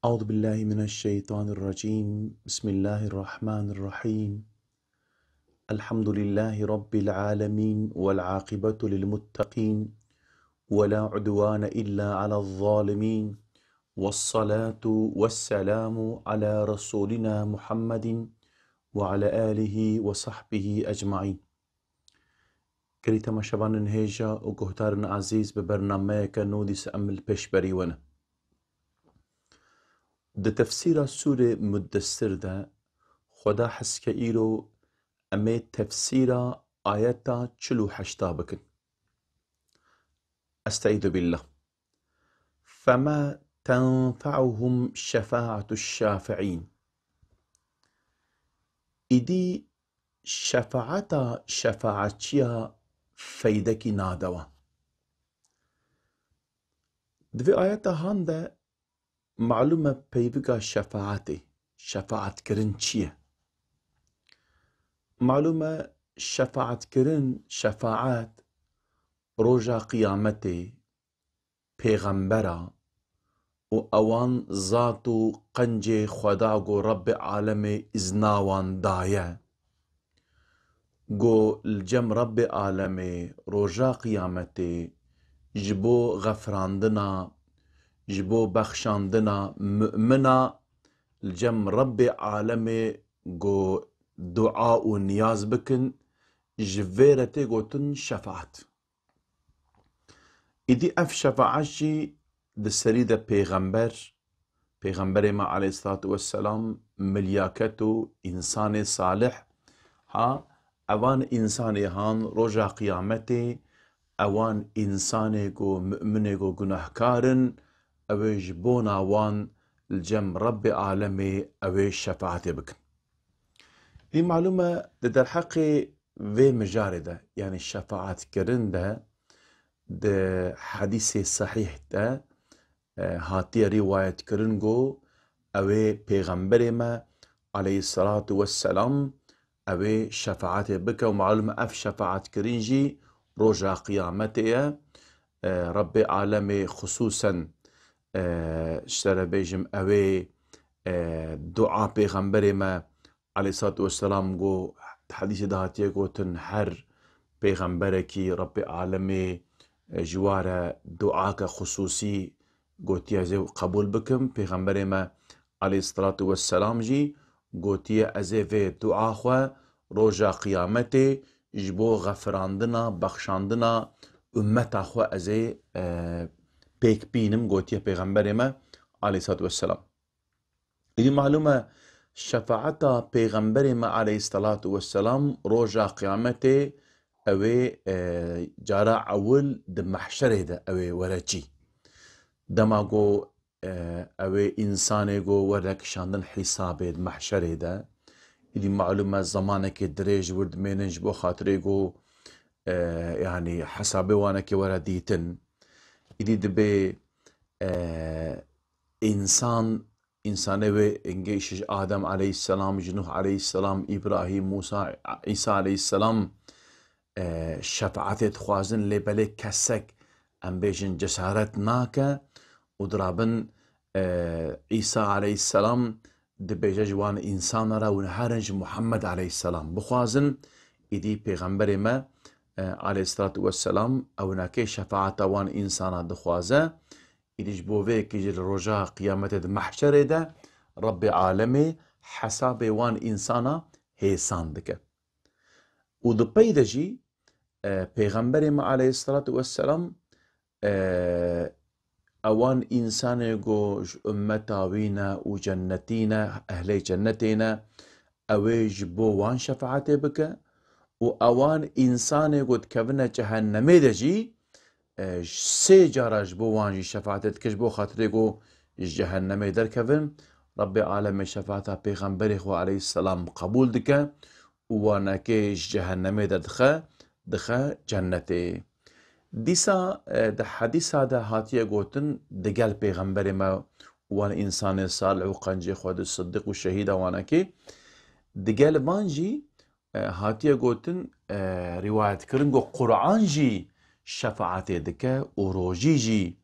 أعوذ بالله من الشيطان الرجيم. بسم الله الرحمن الرحيم. الحمد لله رب العالمين والعاقبة للمتقين ولا عدوان إلا على الظالمين، والصلاة والسلام على رسولنا محمد وعلى آله وصحبه أجمعين. كريتما شبان هيجا وقهتارنا عزيز ببرنامج كنودي سأمل بشبري ونا ده تفسير سورة مدثر ده خدا حس که ایرو امی تفسیر آیتا 48 بکن. استعيذ بالله. فما تنفعهم شفاعة الشافعين. إدي شفاعتيا فيدكي نادوا. دوی آیتا هانده معلومه پیوگا شفاعت کرن چیه؟ معلومه شفاعت روجا قيامتي پیغمبرا و اوان ذاتو قنج خدا گو رب عالم ازناوان دايه گو الجم رب عالم روجا قيامتي جبو غفراندنا جبو بخشاندنا مؤمنا الجم رب عالم گو دعاء و نياز بكن جفيرتي گوتن شفاعت. إدي أف شفاعتي دسريد پیغمبر ما عليه الصلاة والسلام ملياكتو إنسان صالح ها اوان إنساني هان رجا قيامتي اوان إنساني گو مؤمني گو گناهكارن اويج بونا وان الجم رب عالمي اويج شفاعتي بكن. دي معلومة در حقي في مجاردة يعني الشفاعات كرن ده حديث صحيح ده هاتي رواية كرنگو اوه پیغمبر ما عليه الصلاة والسلام اوه شفاعت بك ومعلومة اف شفاعت كرنجي روجا قيامته رب عالم خصوصا اشترى بيجم اوه دعاء پیغمبر ما عليه الصلاة والسلام گو حديث ده هاتي گو تنحر پیغمبركي رب عالمي جواره دعاك خصوصي قوتي ازي قبول بكم پیغمبر ما عليه الصلاة والسلام جي قوتي ازي في دعا خوا روجا قيامتي جبو غفراندنا بخشاندنا امتا خوا ازي بيك بينم قوتي پیغمبر ما عليه الصلاة والسلام. دي معلومة شفاعتا پیغمبر ما عليه الصلاة والسلام روجا قيامتي اوه جارا اول د محشره ده اوه ورچی دما گو اوه انسانه گو ورک شاندن حسابه محشره ده دي معلومه زمانك دريج ورد مينج بو خاطري گو يعني حسابه وانك ورديتن دي دبي انسانه و انجيش آدم عليه السلام جنوح عليه السلام ابراهيم موسى عيسى عليه السلام شفاعت خوازن لبله کسک ام بیجن جسارت ناکه و درابن عیسی علیه السلام ده بیجه جوان انسان را و نهارنج محمد علیه السلام بخوازن ایدی پیغمبر ما عليه الصلاة والسلام او ناکه شفاعت وان انسان دخوازه ایدیش بووه که جل رجا قیامت ده محشر ده رب عالمي حساب وان انسانا هيسان دكه و دو پیده جی پیغمبر ما عليه الصلاة والسلام اوان انسان گو امتا وینا و جنتینا اهل جنتینا اویج بو وان شفاعت بك و اوان انسان گو تکونا جهنمه ده جی سه جارج بو وان شفاعت کش بو خاطر گو جهنمه در کون رب عالم شفاعت پیغمبر خو عليه السلام قبول دکه و وانکه جهنمه در دخه جنته. دیسا ده حدیثا ده هاتیه گوتن دگل پیغمبر ما وان انسان صالح و قنجه خود الصدق و شهید وانا که دگل بانجی هاتیه گوتن روایت کرنگو قرآن جی شفاعت دکه و روجی جی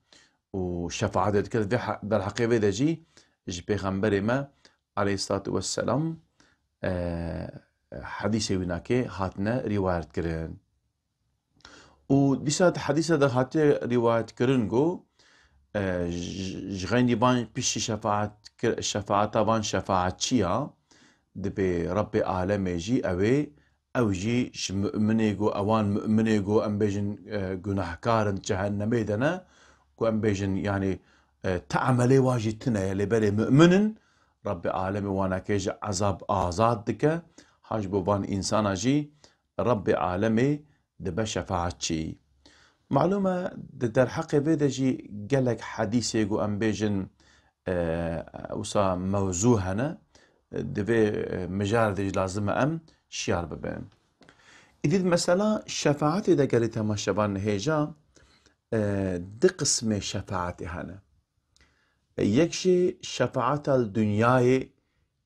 و شفاعت دکه در حقیقه ده جی ji pêxemberê me aleyhissalatu vesselam hadîsê wî nake hatine rîwayet kirin. û dîsa hedîsa de hatiye rîwayet kirin got ji xeynî van piştî şefaata van şefaatçiya dibe Rabbê alemê jî ew ê ew jî ji müminê got ewan müminê got em bêjin gunehkar in cehennemê de ne ku em bêjin yanî te emelê wan jî tune ye lêberê müminin Rabbê alemê wanekê ji ezab azad dike ha ji bo van însana jî Rabbê alemê dibe şefaatçî. Malûm e di derheqê vê de jî gelek hedîsê got em bêjin wisa mewzû hene di vê mijarê de jî lazim e em şiyar bibin. Îdî mesela şefaatê de gelê temaşevan hêja di qismê şefaatê hene. Yek jî şefaata li dunyayê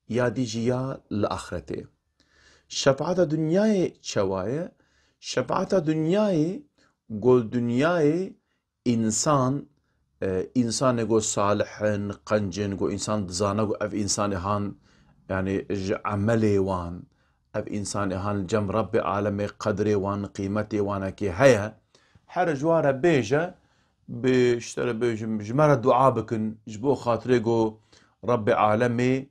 ya dî jî ya li axretê. Şefaata dunyayê çawa ye? Şefaata dunyayê gol dunyayê însan însanê got salih in, qencin got însan dizane got ev însanê han yani ji emelê wan ev însanê han li cem Rabbê alemê qedrê wan qîmetê wanekê heye her ji wan re bêje bê ştere bêjim ji me re dua bikin ji bo xatirê got Rabbê alemê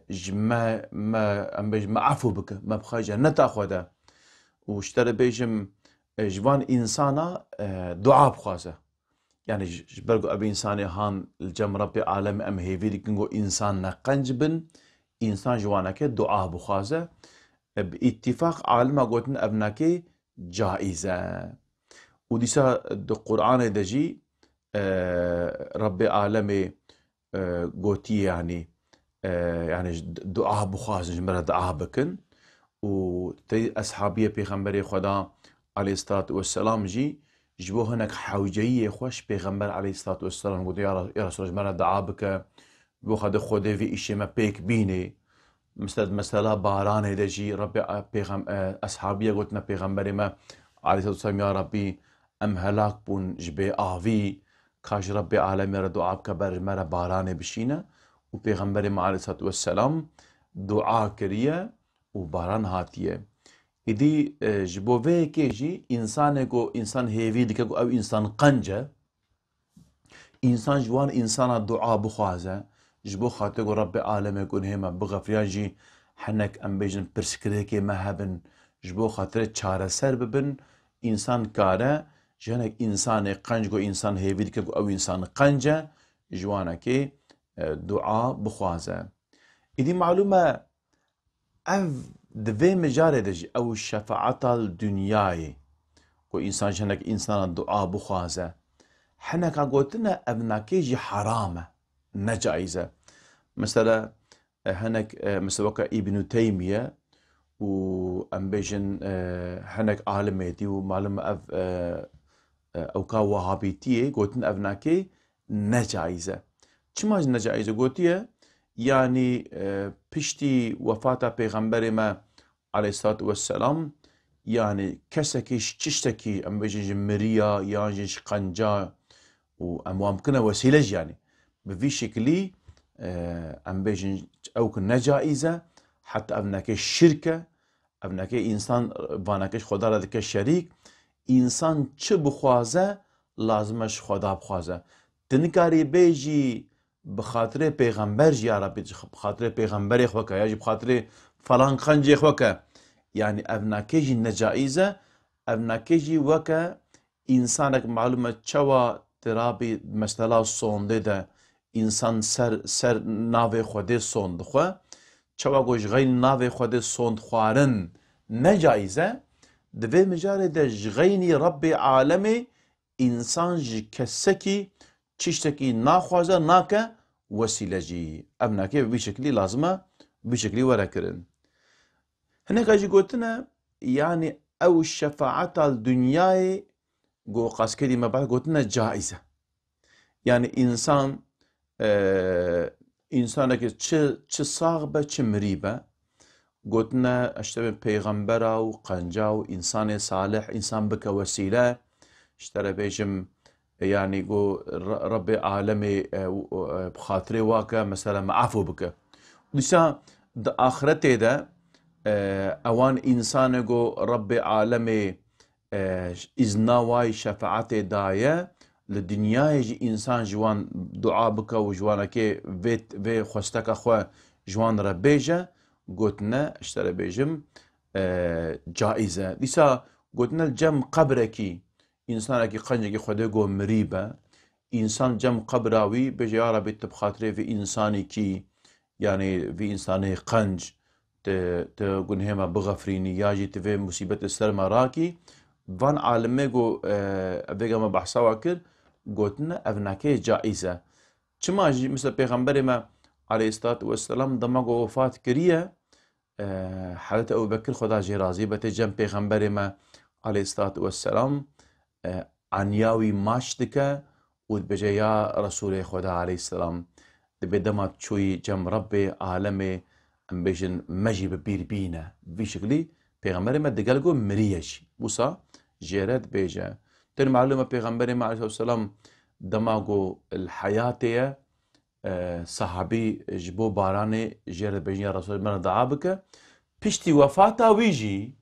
ji me em bêjin me efû bike me bixwe cenneta xwe de û ştere bêjim ji van însana dua bixwaze. Yani ji ber got ev însanê han li cem Rabbê alemê em hêvî dikin got însan ne qenc bin însan ji wanekê dua bixwaze bi îtîfaq alima gotin ev nekê caiz e. û dîsa di Qur'anê de jî Rabbê alemê gotiye yani dua bixwazin ji me re dua bikin û tê eshabiyê pêxemberê Xweda aleyhissalatu vesselam jî ji bo hinek hewceyiyê xwe ji pêxember aleyhissalatu vesselam gotiye ya Resulallah ji me re dua bike bo Xwedê Xwedê vê îşê me pêk bînê. Mesela baranê de jî eshabiye gotine pêxemberê me aleyhissalatu vesselam ya Rabbî em helak bûn ji bê avî ka ji Rabbê alemê re dua bike ber ji me re baranê bişîne û pêxemberê me aleyhissalatu vesselam dua kiriye û baran hatiye. Îdî ji bo vê yekê jî însanê got însan hêvî dike got ev însan qenc e însan ji wan însana dua bixwaze ji bo xatirê got Rabbê alemê gunihê me bixefriyan jî hinek em bêjin pirsgirêkê me hebin ji bo xatirê çareser bibin însan kare ji hinek însanê qenc got însan hêvî dike got ew însan qenc e ji wanekê dua bixwaze. Îdî malûm e ev di vê mijarê de jî ew şefaata li dunyayê got însan ji hinek însana dua bixwaze hineka gotine ev nekê jî heram e ne caiz e. Mesela hinek mesela weka İbn Teymiye û em bêjin hinek alimê dî û malûm ev ewka Wehabîtiyê gotin ev nekê ne caiz e. Çima jî ne caiz e gotiye yani piştî wefata pêxemberê me aleyhissalatu vesselam yani kesekî ji tiştekî em bêjin ji miriya yan jî ji qenca û em wan bikine vesîle jî yani bi vî şeklî em bêjin ew ku ne caiz e heta ev nekê şirk e ev nekê însan vanekê ji Xweda re dike şerîk însan çi bixwaze lazim e ji Xweda bixwaze. Tu nikarî bêjî bi xatirê pêxember jî ya Rabbî bi xatirê pêxemberê xwe ke ya jî bi xatirê falan qencê xwe ke yani ev nekê jî ne caiz e ev nekê jî weke însanek malûm e çawa tirabî mesela sondê de însan ser navê Xwedê son dixwe çawa got ji xeynî navê Xwedê son xwarin ne caiz e di vê mijarê de ji xeynî Rabbê alemê însan ji kesekî tiştekî naxwaze nake vesîle jî ev nekê bi vî şeklî lazim e bi vî şeklî were kirin. Hineka jî gotine yani ew şefaata li dunyayê got qaskedî me baş gotine caiz e. Yani însan însanekî çi sax be çi mirî be gotine işte pêxembera û qenca û însanê salih însan bike vesîle işte re bêjim يعني جو رب عالمي بخاطري واكا مثلا معفو بك لسا د آخرته ده اوان انسان جو رب عالمي ازنا واي شفاعته دايه لدنيا جي انسان جوان دعاء بك وجوانك في خوستك اخوا جوان ربيجه قلتنا اشترى بيجم جائزه لسا قلتنا الجم قبركي انسانك قنجك خده جو مريبه انسان جم قبراوي بجي يا ربي تبخاطري في انساني كي يعني في انساني قنج تقول هما بغفريني ياجي تفي مصيبة السلمى راكي فان عالمي جو ابيغا ما بحثا وكر قوتنا افناكي جائزة چما جي مثل پیغمبر ما عليه الصلاة والسلام دما جو وفات كريه حضرت ابو بكر خدا جي رازي بته جم پیغمبر ما عليه الصلاة والسلام عنياوي ماشتك ودبجي يا رسول خدا عليه السلام دبي دما تشوي جم ربي عالمي ام بيجن مجي ببير بينا بشكلي پیغمبر ما دقلقو مريش وصا جيرت بيجا تن معلومة پیغمبر ما عليه السلام دماغو الحياتية صحابي جبو باراني جيرت بيجن يا رسول الله دعابك بشتي وفاتا ويجي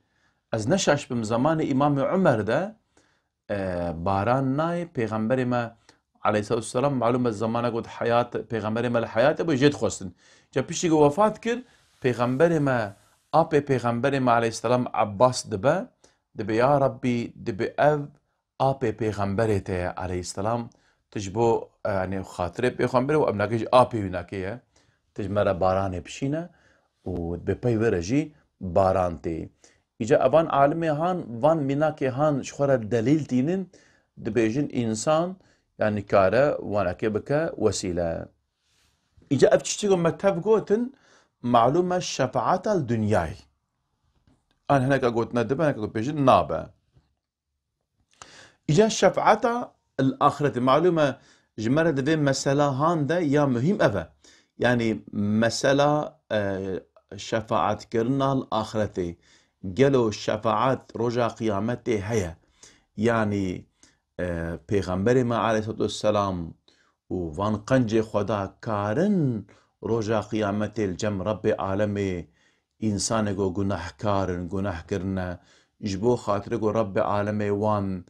از نشاش بم زمان امام عمر ده باران ناي پیغمبر ما عليه الصلاة والسلام معلومة زمانه قد حياة پیغمبر ما الحياة ابو جد خوستن جا بشتي وفات كر پیغمبر ما آب پیغمبر ما علیه السلام عباس دبه یا ربی دبه آب پیغمبر ته علیه السلام تجبو يعني خاطر پیغمبر و امناکش آبی وناکیه تجمره باران بشینه و دبه پی ورجی باران ته ایجا ابان عالمی هان وان مناکی هان شخوره دلیل تینن دبه جن انسان يعني كاره واناكي بك وسيلة ایجا ابتشتیگو مکتب گوتن معلومة شفاعة الدنياي أنا هناك قلت ندب هناك قلت بيجي نابة إجا شفاعة الآخرة معلومة جمرة دبي مسألة هاندا يا مهم أفا يعني مسألة شفاعة كرنا الآخرة قالوا شفاعات رجع قيامته هيا يعني پیغمبر ما عليه الصلاة والسلام وفان قنج خدا كارن روجا قیامت الجم رب عالم انسان گو گناه کارن گناه کرنا جبو خاطر گو رب عالم وان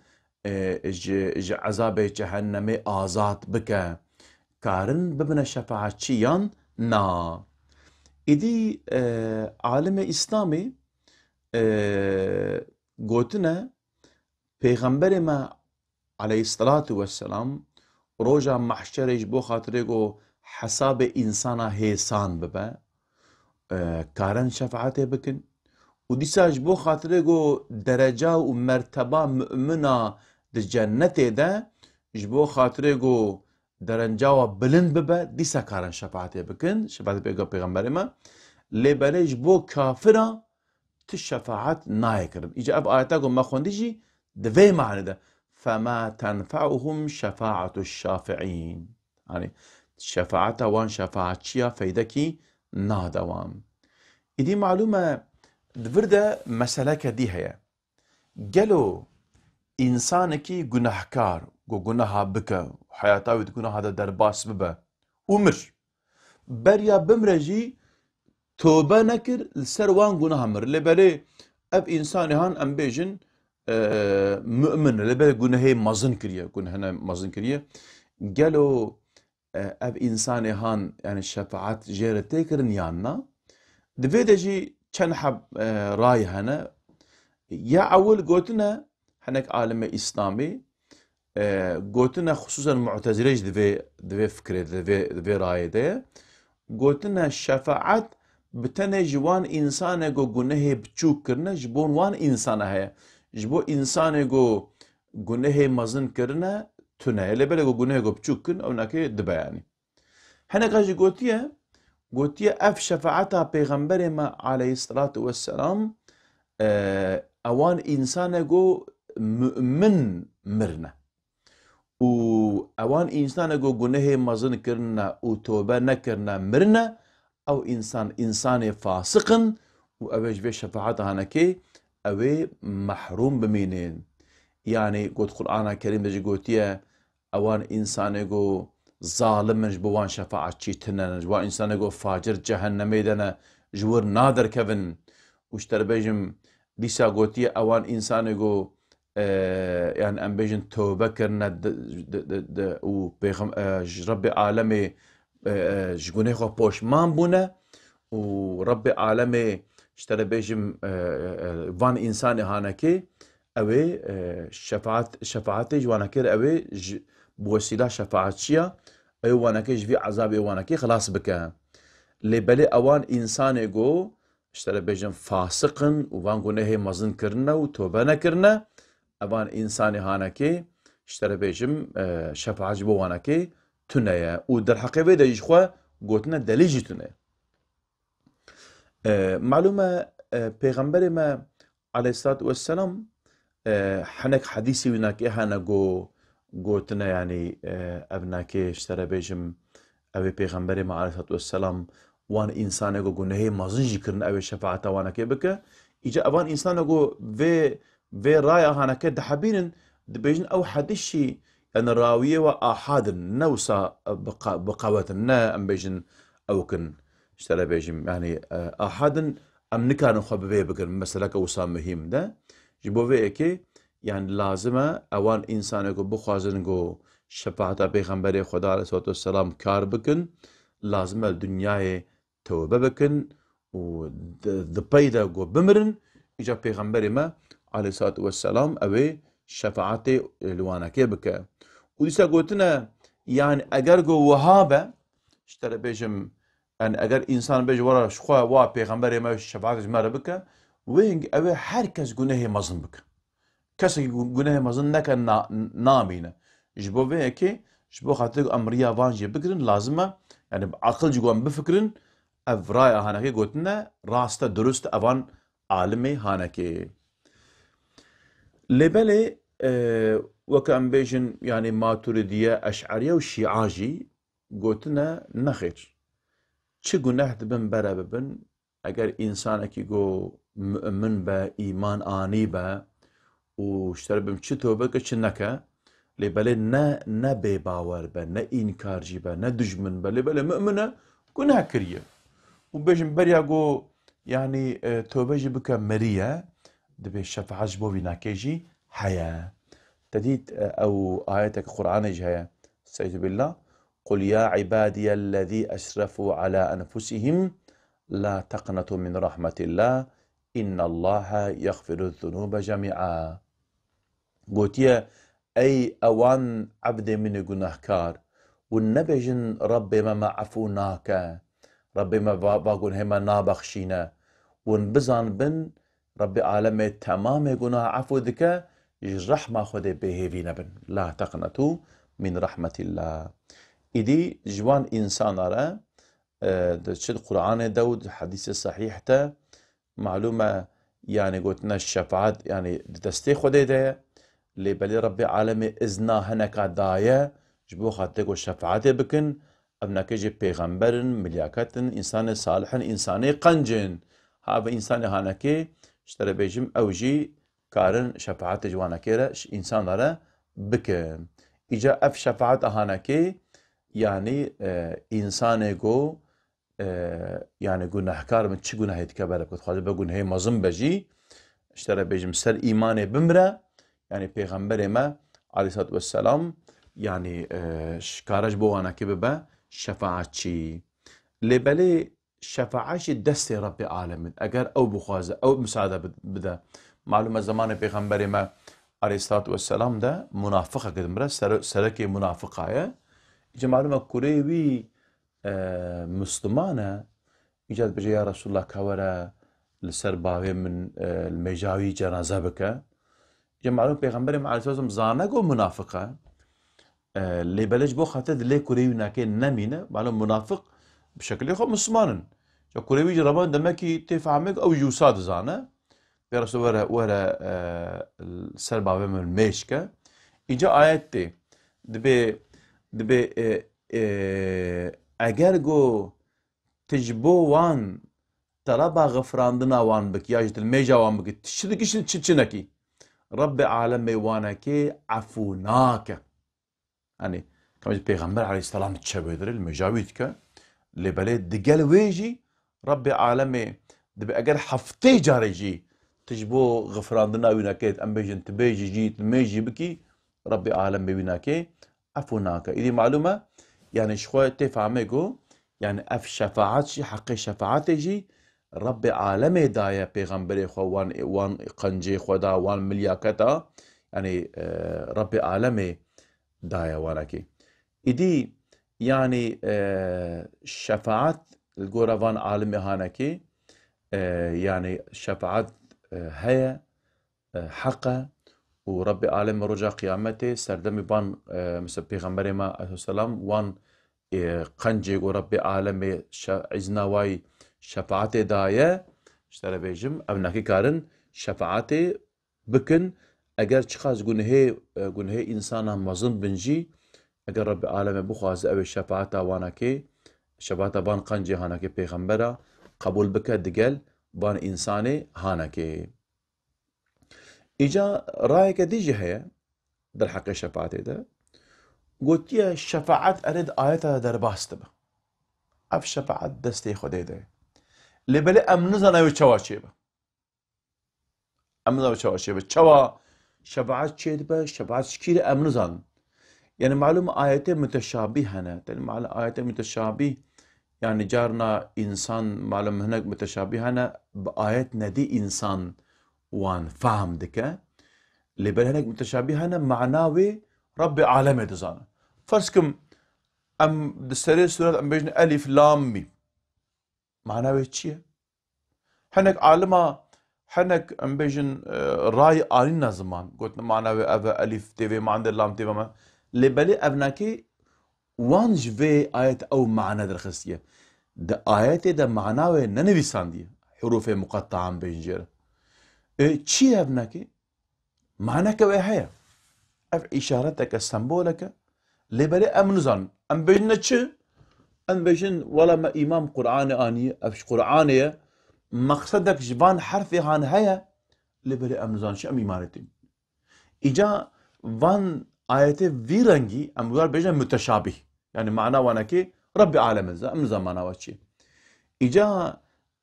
عذاب جهنم آزاد بك كارن ببنا شفاعة چيان نا إدي عالم إسلامي قوتنا پیغمبر ما عليه الصلاة والسلام روجا محشر جبو خاطر گو حساب إنسانا هيسان ببا كارن شفاعته بكن وديساج بو خاطره جو درجة ومرتبة مؤمنة دي جنته ده جبو خاطره جو درجة وبلند ببا ديسا كارن شفاعته بكن شفاعته بيقى پیغمبر ما لبالي جبو كافرة تشفاعت نايكرن إجا أب آياتاكم ما خونديجي دوي معنى ده فما تنفعهم شفاعة الشافعين يعني شفاعة وان شفاعة شيا فيدكي نادوام إدي معلومة دفرده مسألة كدي هي قالوا إنسانكي جناهكار جناها بك حياته وتكون هذا درباس ببا ومر بريا بمرجي توبة نكر السروان جناها مر لبالي أب إنسان هان أم بيجن مؤمن لبالي جناهي مازن كريه جناهنا مازن كريه قالوا اب انساني هان يعني الشفاعات جيرة تيكرن يانا دفيدا جي چن حب راي هنا يا اول قوتنا هناك عالم اسلامي قوتنا خصوصا معتزليش دفي فكرة دفي راي ده قوتنا الشفاعات بتنه جوان انسان جو گناه بچوك کرنا جبون وان انسان هيا جبو انسان جو گناه مزن کرنا تونه اللي بلغو گناه جو بچوكن او ناكي دبا يعني هنا قاجي قوتيه اف شفاعتها پیغمبر ما عليه الصلاة والسلام اوان انسان جو مؤمن مرنا و اوان انسان جو گناه مزن کرنا و توبه نكرنا مرنا او انسان فاسقن و اوش في شفاعتها ناكي اوي محروم بمينين يعني قلت قرآن الكريم بجي قوتيه اوان انسانه گو ظالمش بوان شفاعت چی تنن جوان انسانه گو فاجر جهنمی دنه جور نادر کبن وشتر بيجم ديسا قوتي اوان انسانه گو يعني ام بيجن توبه كرنا و بيغم رب عالمي جگونه خو پوشمان بونه و رب عالمي اشترى بيجم وان انسان هانكي اوي شفاعتي جوانكير اوي بوسيله شفاعتشيا اي وانكي جفي عذابي وانكي خلاص بك لبلي اوان انسان جو اشترى بيجم فاسقن وان گونه مزن كرنا و توبه نكرنا اوان انسان هانكي اشترى بيجم شفاعت بو وانكي تنيا و در حقيقه ده يخوا قوتنا دليجي تنيا معلومه پیغمبر ما عليه الصلاه والسلام حنك حديثي وناكي هانا قوتنا يعني ابناكي اشترى بيجم اوي پیغمبر ما عليه الصلاه والسلام وان انسان گو گناه مازنجي كرن اوي شفاعت وانا كي بك اجا اوان انسان گو في رايا هانا كي دحبين دبيجن او حدشي يعني راويه واحاد نوسا بقوتنا ام بيجن او كن اشترى بيجم يعني احد ام نكانو خببي بكن مثلا كوسام مهم ده جبو في يعني لازمه اوان انسان گو بخوازن گو شفاعت پیغمبر خدا علیه السلام کار بکن لازمه الدنیای توبه بکن و دپیدا گو بمرن اجا پیغمبر ما علیه السلام اوی شفاعت لوانکه بکه و دیسا گوتنا يعني اگر گو وهابه اشترى بيجم يعني اگر انسان بيجي ورا شخوا وا پیغمبر ما شفاعت مره بکه وين اوی هركز گناه مزن بکه کسی گناه مزن نکن نامینه جبو في جبو خاطر امريا فانجي بكرن لازمه يعني بعقل جوان بفكرن اف راي هانكي قلتنا راسته درست افان عالمي هانكي لبلي وكان بيجن يعني ماتريديه اشعريه وشيعاجي قلتنا نخير چه گناه دبن برا ببن اگر انسانكي جو مؤمن با ايمان اني با واشتربم چه توبه چه نكا لبلي نا بباور با نا انكارجي با نا دجمن با لبلي مؤمنه گناه كريه وبيجن بريا جو يعني توبه جي بك مريا دبي شفاعه بو بيناكيجي حياه تديت او اياتك القران جايه استعيذ بالله قل يا عبادي الذي اسرفوا على انفسهم لا تقنطوا من رحمه الله ان الله يغفر الذنوب جميعا قوتيه اي اوان عبد من گناهكار والنبجن ربي ما عفوناك ربي ما باقون هما نابخشينا ونبزان بن ربي عالمي تمام گناه عفو ذكا رحمة خده بهيفينا بن لا تقنطوا من رحمة الله إدي جوان إنسان را شد القرآن داود حديث صحيح تا معلومة يعني قلتنا الشفاعات يعني دستي خده ده لبلي ربي عالمي إذنا هنكا دايا جبو خاطيكو شفاعات بكن ابنك جي پیغمبرن ملياكتن إنسان صالحن إنساني قنجن هذا إنسان هانكي اشترى بيجم أوجي كارن شفاعات جوانكي را إنسان را بكن إجا أف شفاعات هانكي يعني إنسان جو يعني گناهكار من چه گناه يتكبر بكت خاطر بقول هي مظن بجي اشترى بيجم سر إيماني بمره يعني پیغمبر ما عليه الصلاة والسلام يعني شكارج بوانا كببا شفاعتشي لبلي شفاعتشي دستي ربي عالمين اگر او بخوازه او مساعدة بدا معلومة زمان پیغمبر ما عليه الصلاة والسلام ده منافقة قدمره سركي منافقايا اجا معلومة كوريوي مسلمانة اجاد بجي يا رسول الله كورا لسر باوي من المجاوي جنازة بكا اجا معلومة پیغمبر ما عليه الصلاة والسلام زانقو منافقة اللي بلش بو خاطر لي كوريوي ناكي نمينه معلوم منافق بشكل يخو مسلمان جو كوريوي جربان دمكي تفهمك او يوساد زانه بيرسو ورا السربا من الميشكا اجا ايتي دبي اگر جو تجبو وان طلبا غفراندنا وان بك ياجت الميجا وان بك تشنكي رب عالم وانكي عفوناك يعني كما پیغمبر عليه السلام تشبدر المجاويد ك لبلي دقل ويجي ربي عالمي دبي اگر حفتي جاريجي تجبو غفران دنا ويناكيت ام بيجن تبيجي جيت الميجي بكي ربي عالم بيناكي افوناك اذا معلومه يعني شخوه تفهميكو يعني اف شفاعات شي حقي شفاعات جي ربي عالمي دايا پیغمبري خو وان قنجي خدا وان ملياكتا يعني ربي عالمي دايا ولكي إدي يعني شفاعات الجورافان عالمي هانكي يعني شفاعات هي حقه وربي عالم رجع قيامته سردمي بان مثل پیغمبر ما عليه السلام وان قنجي وربي عالم عزنا واي شفاعته دايا اشترى بيجم ابناكي كارن شفاعته بكن اگر چخاز گنه انسان هم مظن بنجي اگر رب عالم بخواز او شفاعتا وانكي شفاعتا بان قنجي هانكي پیغمبرا قبول بك دقل بان انساني هانكي اجا رايك ديجي هيا در حق شفاعتي ده قلت يا الشفاعات اريد ايتها در باستبه اف شفاعت دستي خدي ده لبلي امنزن او چواشيبه امنزن او چواشيبه چوا شفاعت چيد به شفاعت شكيل امنزن يعني معلومة آيات متشابهة هنا معلومة آيات متشابه يعني جارنا إنسان معلومة هناك متشابه هنا بآيات ندي إنسان وان فهم دكا اللي بل هناك متشابه هنا معناوي رب عالمي دزانا فرسكم أم دستري سورة أم بيجن ألف لام ميم معناوي تشيه هناك عالمة هناك أم بيجن راي آلنا زمان قلت معناوي أبا ألف تيفي ما عند لام تيفي ما لبلي ابناكي وانج في آيات او معنى درخستيه ده آيات ده معناه ننويساندي حروف مقطعة بينجر تشي ابناكي معنى كوي هيا اف اشارتك سمبولك لبلي امنزان ام بيجن تشي ام بيجن ولا ما امام قرآني اني افش قرآنية مقصدك جبان حرفي هان هيا لبلي امنزان شو ام ايمانتي اجا وان آياتي في رنجي أموال بيجا متشابه يعني معناه وانا كي ربي عالم ام زمانه وشي إجا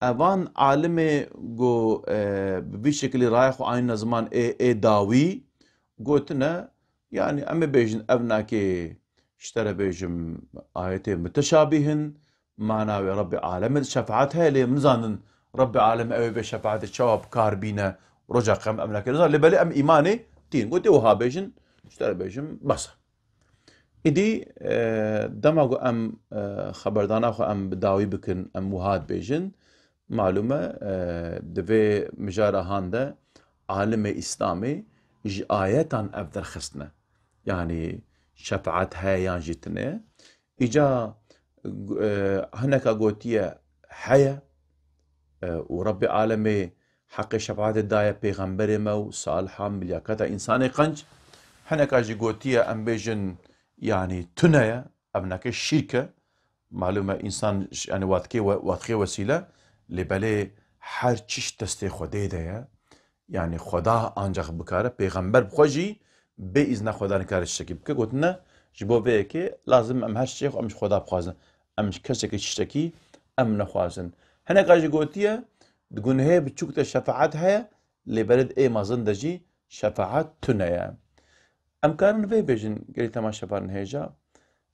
أبان عالمي جو بشكل رايح وعين زمان اي داوي قلتنا يعني أم بيجن أبناكي اشترى بيجم آياتي متشابهن معناه ربي عالم شفاعتها اللي مزان ربي عالم أوي بشفاعت الشواب كاربينا رجع قام أملاك اللي بالي أم إيماني تين قلت وها بيجن اشترى بيجم بس إدي دماغو أم خبردانا خو أم بداوي بكن أم وهاد بيجن معلومة دفي مجارة هاندا عالم إسلامي جي آياتان أفضل خصنا يعني شفاعتها يان جتنا إجا هناك قوتية حياة وربي عالمي حق شفاعت الداية بيغمبر مو صالحة ملياكتا إنساني قنج هناك اجي قوتية ام بيجن يعني تنايا ابناك الشركة معلومة انسان يعني واتكي وسيلة لبالي هر چش تستي خده ده يعني خدا انجاق بكاره پیغمبر بخوجي بإذن خدا نكارش شكي بك قلتنا جبو بيكي لازم ام هر شيخ امش خدا بخوازن امش كسك تشتكي ام نخوازن هناك اجي قوتية تقول هي بتشوكت الشفاعات هي لبلد اي مازن دجي شفاعات تنايا أمكان في بيجن قلت ما شبان هيجا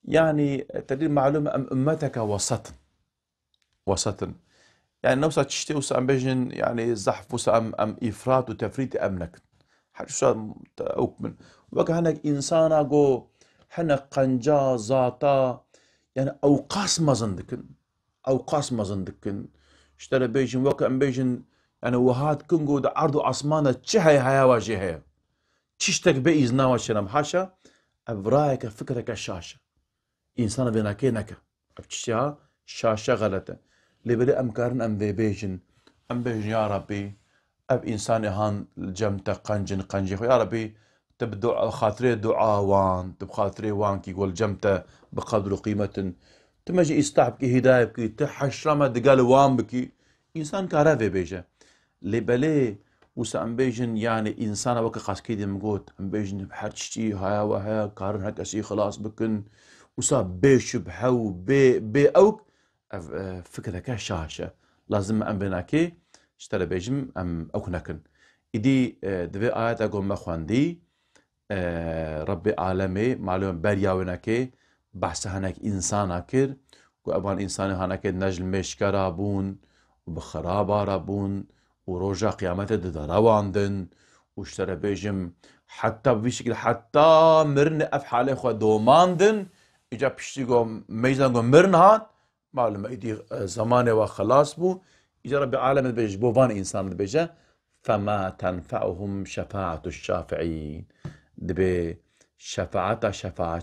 يعني تدري معلومة أمتك وسط يعني نوصل تشتي وسا أم بيجن يعني زحف وسا أم إفراط وتفريط أمنك حاجة شو أكمل وقع هناك إنسانا جو هنا قنجا زاتا يعني أوقاس ما زندكن اشترى بيجن وقع أم بيجن يعني وهاد كنجو دا عرض عصمانة تشهي هيا واجهي تشتك بإذن وشنم حاشا أبرايك فكرك الشاشة إنسان بيناكي نكا أبتشتها شاشة غلطة لبدي أمكارن أم بيجن يا ربي أب إنسان هان الجمتة قنجي يا ربي تبدو خاطري دعاء وان تبخاطري وان كي يقول جمتة بقدر قيمة تمجي استعب كي هداية كي تحشرمة دقال وان بكي إنسان كارافي بيجا لبلي وسا ام بيجن يعني انسان وك قاسكيدي مقوت ام بيجن بحر تشتي هيا وهيا كارن هكاسي خلاص بكن وسا بيش بحو بي اوك فكرة شاشة لازم ام بناكي اشترى بيجم ام اوك نكن إدي دبي آيات أقول ما خواندي ربي عالمي معلوم بريا ونكي بحث هناك إنسان كر وأبان إنسان هناك نجل مشكرا بون وبخرابة رابون وروجا قيامته دراواندن واشترى بيجم حتى بشكل حتى مرن أفحاله خوا دوماندن إجا بشتيقو ميزان قو مرن هات معلوم إدي زمانه وخلاص بو إجا ربي عالمي بيج بوفان إنسان بيجا فما تنفعهم شفاعة الشافعين دبي شفاعة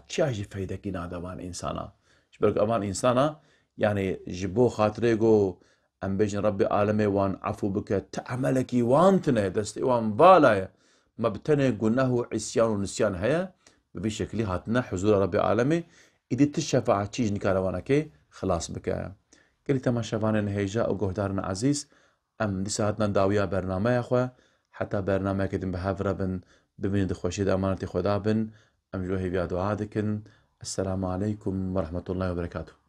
چه فايدة كنا دوان إنسانا شبرك أمان إنسانا يعني جبو خاطريقو أم بيجن ربي عالمي وان عفو بك تعملكي وانتنه دستي وان بالايا ما بتنه قلناه عسيان ونسيان هيا بشكل هاتنا حضور ربي عالمي إذا تشفاعة چيج نكاروانكي خلاص بك قلت تما شفانين هيجا أو قهدارنا عزيز ام دیساتنا داویا برنامه خو حتی برنامه کدیم به هفره بن ببینید خوشید امانتی خدا بن ام جوهی بیا دعا دکن السلام علیکم ورحمة الله وبركاته